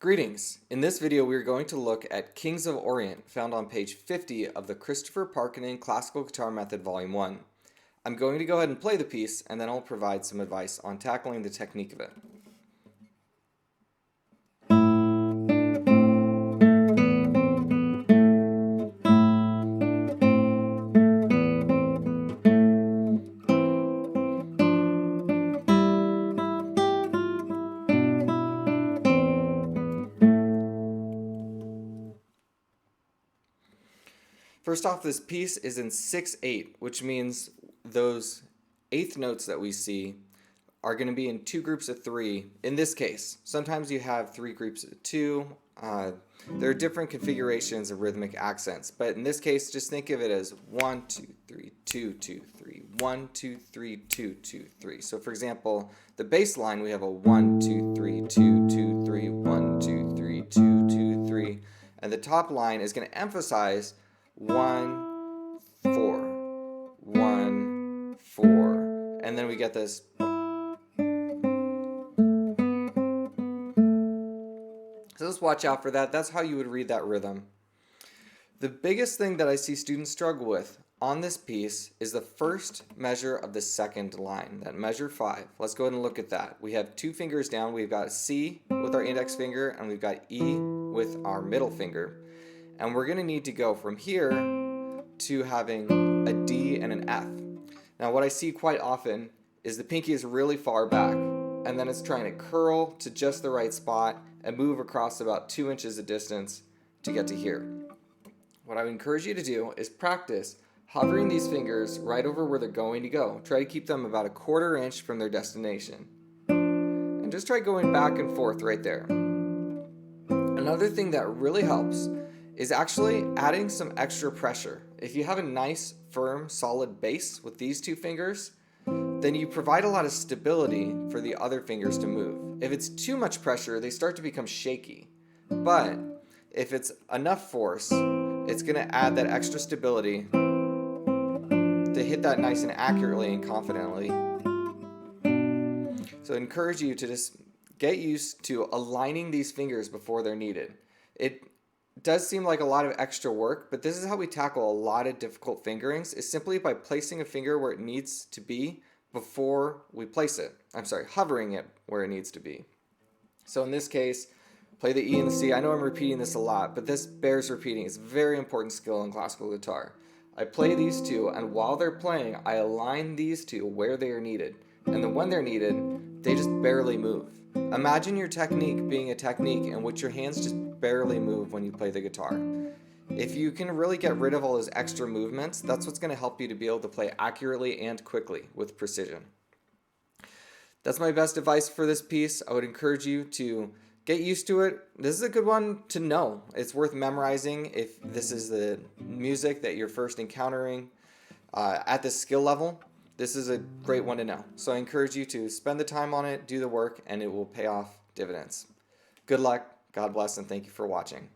Greetings! In this video we are going to look at Kings of Orient, found on page 50 of the Christopher Parkening Classical Guitar Method Volume 1. I'm going to go ahead and play the piece, and then I'll provide some advice on tackling the technique of it. First off, this piece is in 6/8, which means those eighth notes that we see are going to be in two groups of three. In this case, sometimes you have three groups of two. There are different configurations of rhythmic accents, but in this case, just think of it as 1, 2, 3, 2, 2, 3, 1, 2, 3, 2, 2, 3. So for example, the bass line, we have a 1, 2, 3, 2, 2, 3, 1, 2, 3, 2, 2, 3. And the top line is going to emphasize 1, 4, 1, 4, and then we get this. So just watch out for that. That's how you would read that rhythm. The biggest thing that I see students struggle with on this piece is the first measure of the second line, that measure 5. Let's go ahead and look at that. We have two fingers down. We've got C with our index finger, and we've got E with our middle finger. And we're going to need to go from here to having a D and an F. Now what I see quite often is the pinky is really far back, and then it's trying to curl to just the right spot and move across about 2 inches of distance to get to here. What I would encourage you to do is practice hovering these fingers right over where they're going to go. Try to keep them about 1/4 inch from their destination. And just try going back and forth right there. Another thing that really helps is actually adding some extra pressure. If you have a nice, firm, solid bass with these two fingers, then you provide a lot of stability for the other fingers to move. If it's too much pressure, they start to become shaky. But if it's enough force, it's going to add that extra stability to hit that nice and accurately and confidently. So I encourage you to just get used to aligning these fingers before they're needed. It does seem like a lot of extra work, but this is how we tackle a lot of difficult fingerings, is simply by placing a finger where it needs to be before we place it. Hovering it where it needs to be. So in this case, play the E and the C. I know I'm repeating this a lot, but this bears repeating. It's a very important skill in classical guitar. I play these two, and while they're playing, I align these two where they are needed. And then when they're needed, they just barely move. Imagine your technique being a technique in which your hands just barely move when you play the guitar. If you can really get rid of all those extra movements, that's what's going to help you to be able to play accurately and quickly with precision. That's my best advice for this piece. I would encourage you to get used to it. This is a good one to know. It's worth memorizing if this is the music that you're first encountering at this skill level. This is a great one to know. So I encourage you to spend the time on it, do the work, and it will pay off dividends. Good luck, God bless, and thank you for watching.